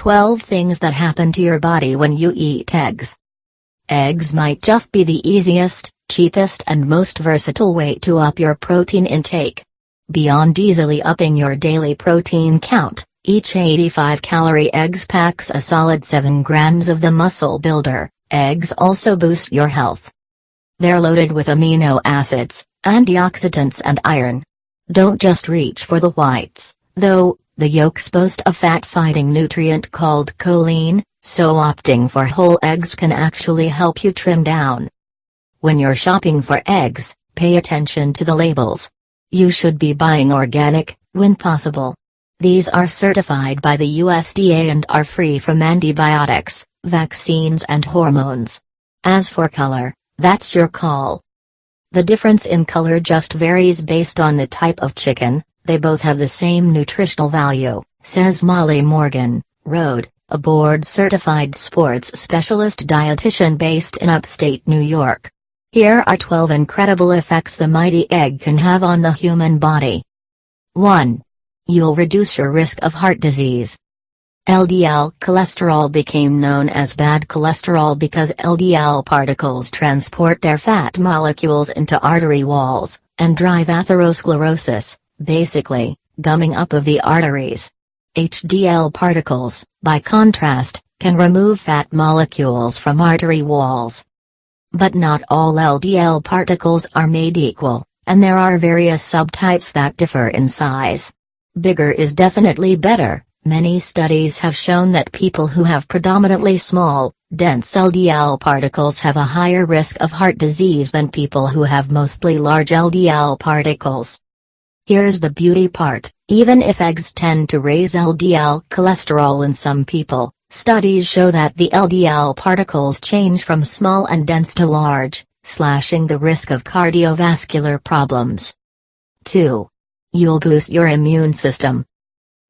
12 things that happen to your body when you eat eggs. Eggs might just be the easiest, cheapest and most versatile way to up your protein intake. Beyond easily upping your daily protein count, each 85-calorie eggs packs a solid 7 grams of the muscle builder. Eggs also boost your health. They're loaded with amino acids, antioxidants and iron. Don't just reach for the whites, though. The yolks boast a fat-fighting nutrient called choline, so opting for whole eggs can actually help you trim down. When you're shopping for eggs, pay attention to the labels. You should be buying organic, when possible. These are certified by the USDA and are free from antibiotics, vaccines and hormones. As for color, that's your call. The difference in color just varies based on the type of chicken. They both have the same nutritional value, says Molly Morgan, Road, a board-certified sports specialist dietitian based in upstate New York. Here are 12 incredible effects the mighty egg can have on the human body. 1. You'll reduce your risk of heart disease. LDL cholesterol became known as bad cholesterol because LDL particles transport their fat molecules into artery walls, and drive atherosclerosis. Basically, gumming up of the arteries. HDL particles, by contrast, can remove fat molecules from artery walls. But not all LDL particles are made equal, and there are various subtypes that differ in size. Bigger is definitely better. Many studies have shown that people who have predominantly small, dense LDL particles have a higher risk of heart disease than people who have mostly large LDL particles. Here's the beauty part, even if eggs tend to raise LDL cholesterol in some people, studies show that the LDL particles change from small and dense to large, slashing the risk of cardiovascular problems. 2. You'll boost your immune system.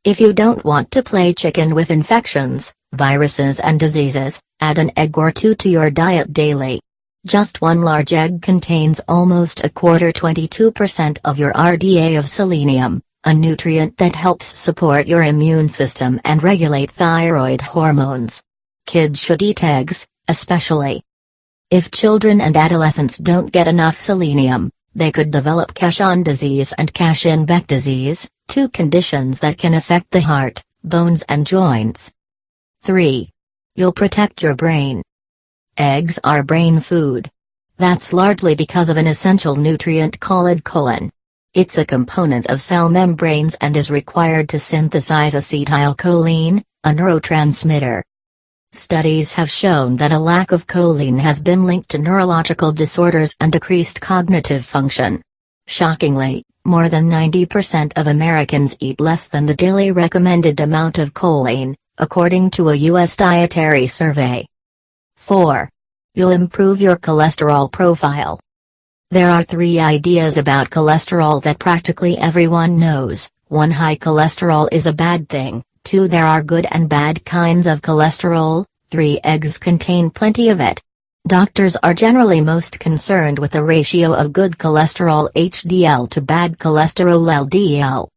If you don't want to play chicken with infections, viruses and diseases, add an egg or two to your diet daily. Just one large egg contains almost 22% of your RDA of selenium, a nutrient that helps support your immune system and regulate thyroid hormones. Kids should eat eggs, especially. If children and adolescents don't get enough selenium, they could develop Cachon disease and Cachin-Beck disease, two conditions that can affect the heart, bones and joints. 3. You'll protect your brain. Eggs are brain food. That's largely because of an essential nutrient called choline. It's a component of cell membranes and is required to synthesize acetylcholine, a neurotransmitter. Studies have shown that a lack of choline has been linked to neurological disorders and decreased cognitive function. Shockingly, more than 90% of Americans eat less than the daily recommended amount of choline, according to a U.S. dietary survey. 4. You'll improve your cholesterol profile. There are 3 ideas about cholesterol that practically everyone knows. 1. High cholesterol is a bad thing. 2. There are good and bad kinds of cholesterol. 3. Eggs contain plenty of it. Doctors are generally most concerned with the ratio of good cholesterol HDL to bad cholesterol LDL.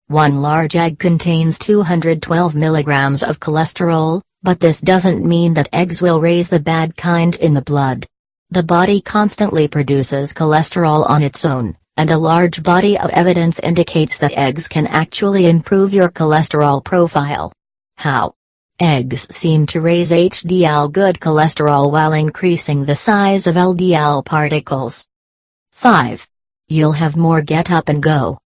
One large egg contains 212 milligrams of cholesterol, but this doesn't mean that eggs will raise the bad kind in the blood. The body constantly produces cholesterol on its own, and a large body of evidence indicates that eggs can actually improve your cholesterol profile. How? Eggs seem to raise HDL good cholesterol while increasing the size of LDL particles. 5. You'll have more get up and go.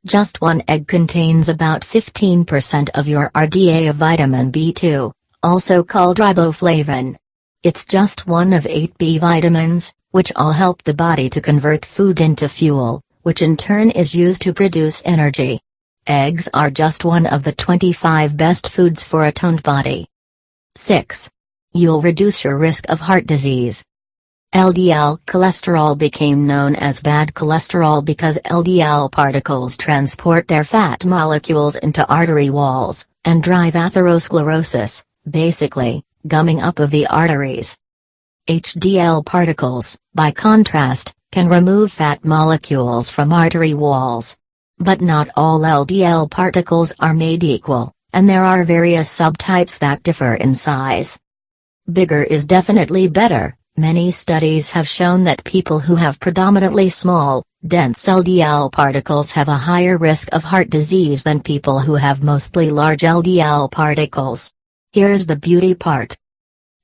Just one egg contains about 15% of your RDA of vitamin B2, also called riboflavin. It's just one of 8 B vitamins, which all help the body to convert food into fuel, which in turn is used to produce energy. Eggs are just one of the 25 best foods for a toned body. 6. You'll reduce your risk of heart disease. LDL cholesterol became known as bad cholesterol because LDL particles transport their fat molecules into artery walls, and drive atherosclerosis, basically, gumming up of the arteries. HDL particles, by contrast, can remove fat molecules from artery walls. But not all LDL particles are made equal, and there are various subtypes that differ in size. Bigger is definitely better. Many studies have shown that people who have predominantly small, dense LDL particles have a higher risk of heart disease than people who have mostly large LDL particles. Here's the beauty part.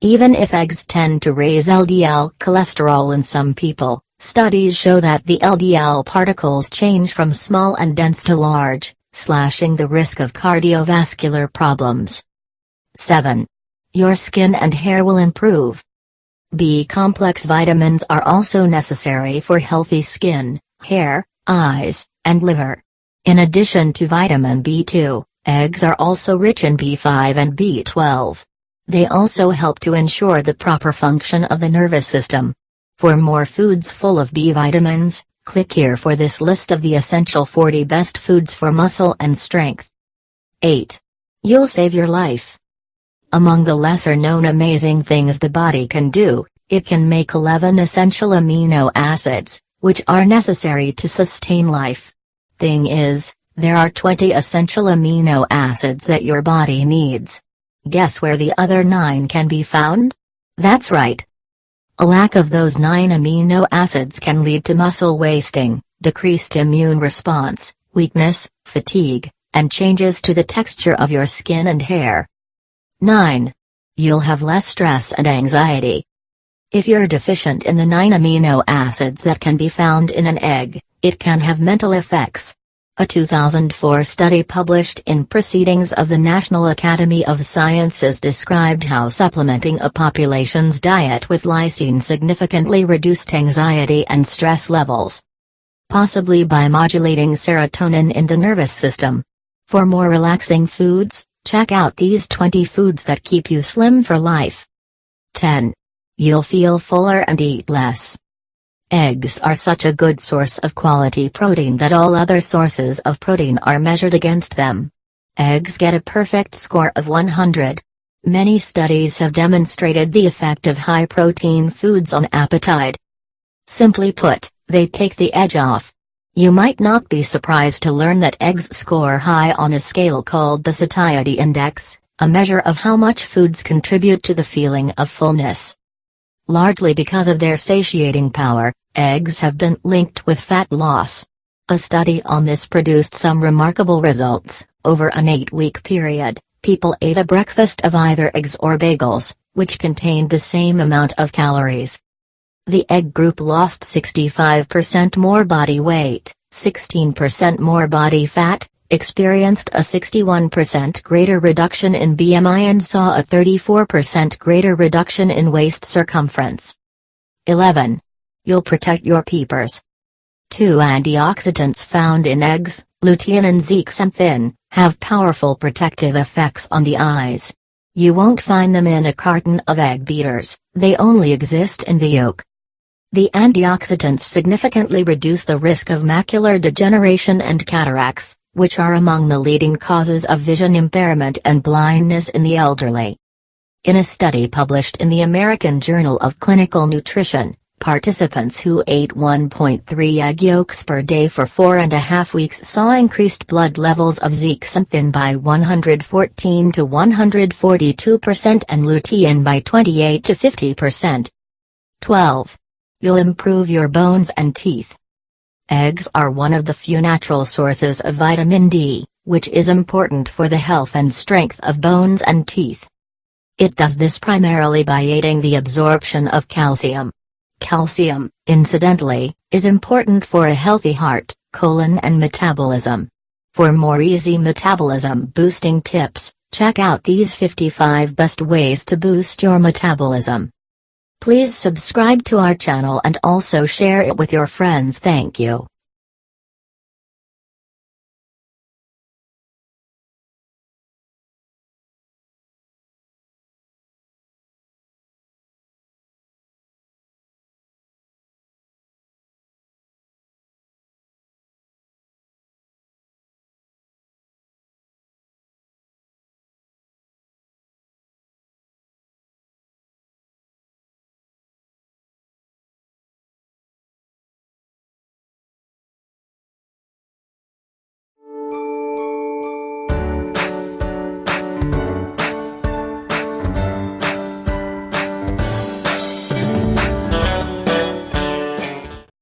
Even if eggs tend to raise LDL cholesterol in some people, studies show that the LDL particles change from small and dense to large, slashing the risk of cardiovascular problems. 7. Your skin and hair will improve. B-complex vitamins are also necessary for healthy skin, hair, eyes, and liver. In addition to vitamin B2, eggs are also rich in B5 and B12. They also help to ensure the proper function of the nervous system. For more foods full of B vitamins, click here for this list of the essential 40 best foods for muscle and strength. 8. You'll save your life. Among the lesser-known amazing things the body can do, it can make 11 essential amino acids, which are necessary to sustain life. Thing is, there are 20 essential amino acids that your body needs. Guess where the other 9 can be found? That's right. A lack of those 9 amino acids can lead to muscle wasting, decreased immune response, weakness, fatigue, and changes to the texture of your skin and hair. 9. You'll have less stress and anxiety. If you're deficient in the 9 amino acids that can be found in an egg, it can have mental effects. A 2004 study published in Proceedings of the National Academy of Sciences described how supplementing a population's diet with lysine significantly reduced anxiety and stress levels, possibly by modulating serotonin in the nervous system. For more relaxing foods, check out these 20 foods that keep you slim for life. 10. You'll feel fuller and eat less. Eggs are such a good source of quality protein that all other sources of protein are measured against them. Eggs get a perfect score of 100. Many studies have demonstrated the effect of high-protein foods on appetite. Simply put, they take the edge off. You might not be surprised to learn that eggs score high on a scale called the satiety index, a measure of how much foods contribute to the feeling of fullness. Largely because of their satiating power, eggs have been linked with fat loss. A study on this produced some remarkable results. Over an 8-week period, people ate a breakfast of either eggs or bagels, which contained the same amount of calories. The egg group lost 65% more body weight, 16% more body fat, experienced a 61% greater reduction in BMI and saw a 34% greater reduction in waist circumference. 11. You'll protect your peepers. 2 antioxidants found in eggs, lutein and zeaxanthin, have powerful protective effects on the eyes. You won't find them in a carton of egg beaters, they only exist in the yolk. The antioxidants significantly reduce the risk of macular degeneration and cataracts, which are among the leading causes of vision impairment and blindness in the elderly. In a study published in the American Journal of Clinical Nutrition, participants who ate 1.3 egg yolks per day for 4.5 weeks saw increased blood levels of zeaxanthin by 114 to 142% and lutein by 28 to 50%. 12. You'll improve your bones and teeth. Eggs are one of the few natural sources of vitamin D, which is important for the health and strength of bones and teeth. It does this primarily by aiding the absorption of calcium. Calcium, incidentally, is important for a healthy heart, colon and metabolism. For more easy metabolism boosting tips, check out these 55 best ways to boost your metabolism. Please subscribe to our channel and also share it with your friends. Thank you.